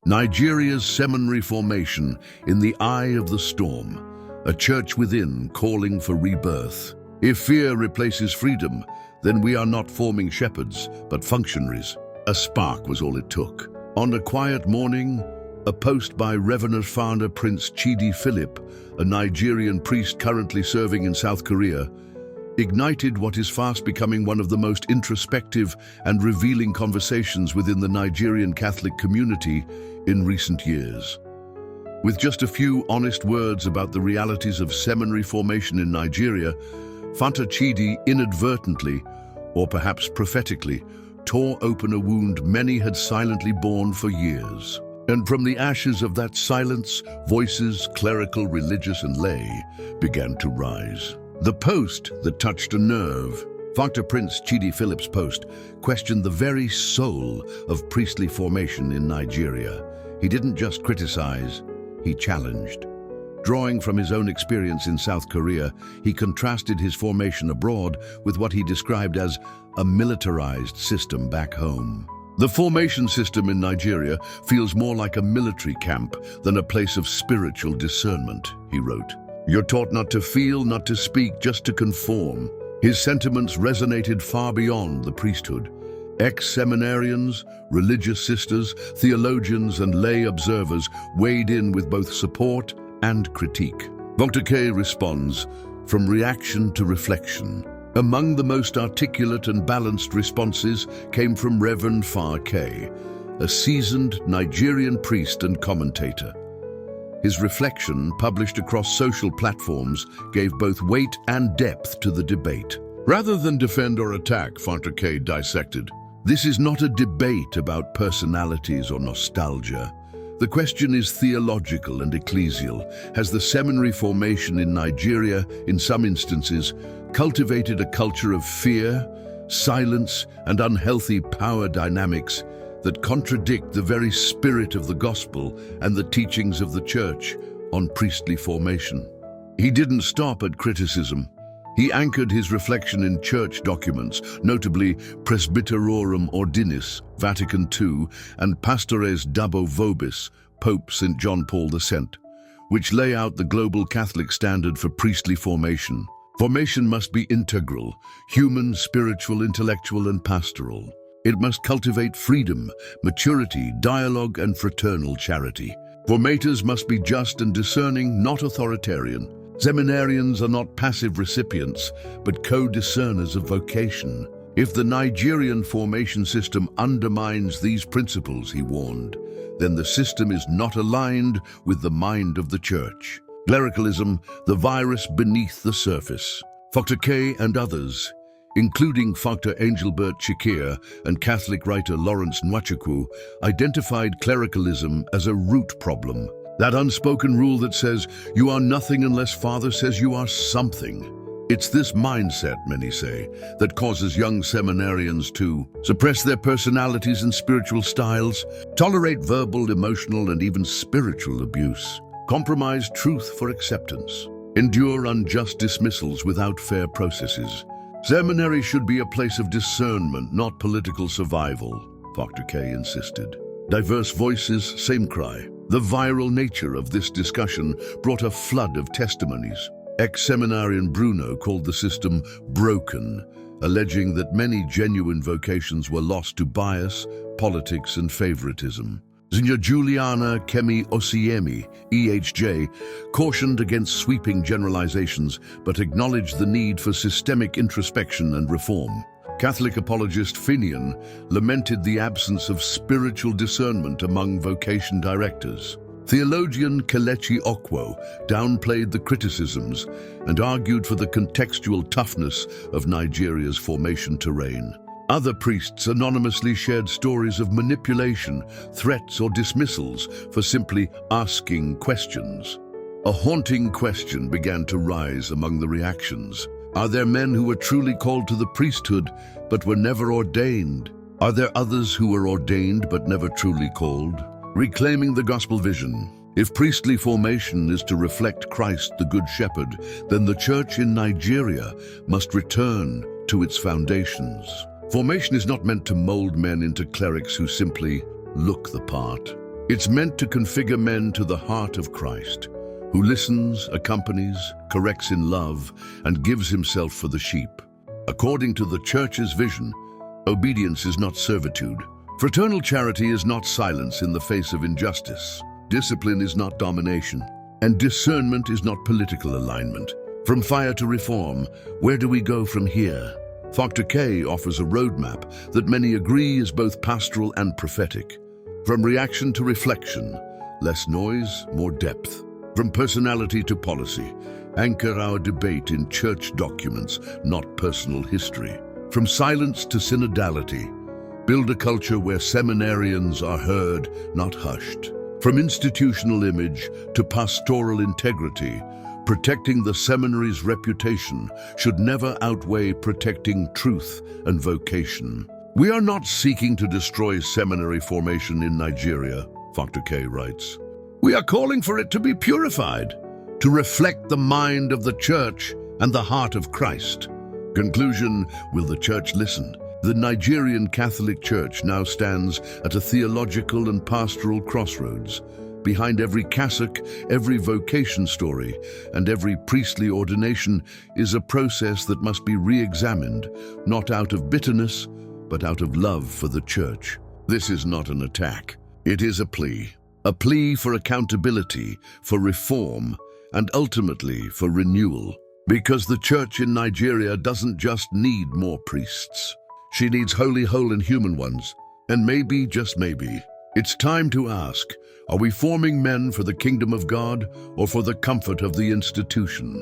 Nigeria's seminary formation in the eye of the storm, a church within calling for rebirth. If fear replaces freedom, then we are not forming shepherds, but functionaries. A spark was all it took. On a quiet morning, a post by Reverend Father Prince Chidi Philip, a Nigerian priest currently serving in South Korea, ignited what is fast becoming one of the most introspective and revealing conversations within the Nigerian Catholic community in recent years. With just a few honest words about the realities of seminary formation in Nigeria, Father Chidi inadvertently, or perhaps prophetically, tore open a wound many had silently borne for years. And from the ashes of that silence, voices, clerical, religious, and lay, began to rise. The post that touched a nerve, Father Prince Chidi Philip's post, questioned the very soul of priestly formation in Nigeria. He didn't just criticize, he challenged. Drawing from his own experience in South Korea, he contrasted his formation abroad with what he described as a militarized system back home. The formation system in Nigeria feels more like a military camp than a place of spiritual discernment, he wrote. You're taught not to feel, not to speak, just to conform. His sentiments resonated far beyond the priesthood. Ex-seminarians, religious sisters, theologians, and lay observers weighed in with both support and critique. Dr. K responds, from reaction to reflection. Among the most articulate and balanced responses came from Reverend Father K, a seasoned Nigerian priest and commentator. His reflection, published across social platforms, gave both weight and depth to the debate. Rather than defend or attack, Father K dissected, this is not a debate about personalities or nostalgia. The question is theological and ecclesial. Has the seminary formation in Nigeria, in some instances, cultivated a culture of fear, silence, and unhealthy power dynamics that contradict the very spirit of the gospel and the teachings of the church on priestly formation? He didn't stop at criticism. He anchored his reflection in church documents, notably Presbyterorum Ordinis, Vatican II, and Pastores Dabo Vobis, Pope St. John Paul II, which lay out the global Catholic standard for priestly formation. Formation must be integral, human, spiritual, intellectual, and pastoral. It must cultivate freedom, maturity, dialogue, and fraternal charity. Formators must be just and discerning, not authoritarian. Seminarians are not passive recipients, but co-discerners of vocation. If the Nigerian formation system undermines these principles, he warned, then the system is not aligned with the mind of the church. Clericalism, the virus beneath the surface. Dr. K and others, including Dr. Angelbert Chikir and Catholic writer Lawrence Nwachukwu, identified clericalism as a root problem. That unspoken rule that says, you are nothing unless Father says you are something. It's this mindset, many say, that causes young seminarians to suppress their personalities and spiritual styles, tolerate verbal, emotional, and even spiritual abuse, compromise truth for acceptance, endure unjust dismissals without fair processes. Seminary should be a place of discernment, not political survival, Dr. K insisted. Diverse voices, same cry. The viral nature of this discussion brought a flood of testimonies. Ex-seminarian Bruno called the system broken, alleging that many genuine vocations were lost to bias, politics, and favoritism. Senior Juliana Kemi Osiemi, EHJ, cautioned against sweeping generalizations but acknowledged the need for systemic introspection and reform. Catholic apologist Finian lamented the absence of spiritual discernment among vocation directors. Theologian Kelechi Okwo downplayed the criticisms and argued for the contextual toughness of Nigeria's formation terrain. Other priests anonymously shared stories of manipulation, threats, or dismissals for simply asking questions. A haunting question began to rise among the reactions. Are there men who were truly called to the priesthood but were never ordained? Are there others who were ordained but never truly called? Reclaiming the gospel vision. If priestly formation is to reflect Christ, the Good Shepherd, then the church in Nigeria must return to its foundations. Formation is not meant to mold men into clerics who simply look the part. It's meant to configure men to the heart of Christ, who listens, accompanies, corrects in love, and gives himself for the sheep. According to the Church's vision, obedience is not servitude. Fraternal charity is not silence in the face of injustice. Discipline is not domination. And discernment is not political alignment. From fire to reform, where do we go from here? Dr. K offers a roadmap that many agree is both pastoral and prophetic. From reaction to reflection, less noise, more depth. From personality to policy, anchor our debate in church documents, not personal history. From silence to synodality, build a culture where seminarians are heard, not hushed. From institutional image to pastoral integrity, protecting the seminary's reputation should never outweigh protecting truth and vocation. We are not seeking to destroy seminary formation in Nigeria, Dr. K writes. We are calling for it to be purified, to reflect the mind of the Church and the heart of Christ. Conclusion, will the Church listen? The Nigerian Catholic Church now stands at a theological and pastoral crossroads. Behind every cassock, every vocation story, and every priestly ordination is a process that must be re-examined, not out of bitterness, but out of love for the Church. This is not an attack. It is a plea for accountability, for reform, and ultimately for renewal. Because the Church in Nigeria doesn't just need more priests. She needs holy, whole, and human ones. And maybe, just maybe, it's time to ask, are we forming men for the kingdom of God or for the comfort of the institution?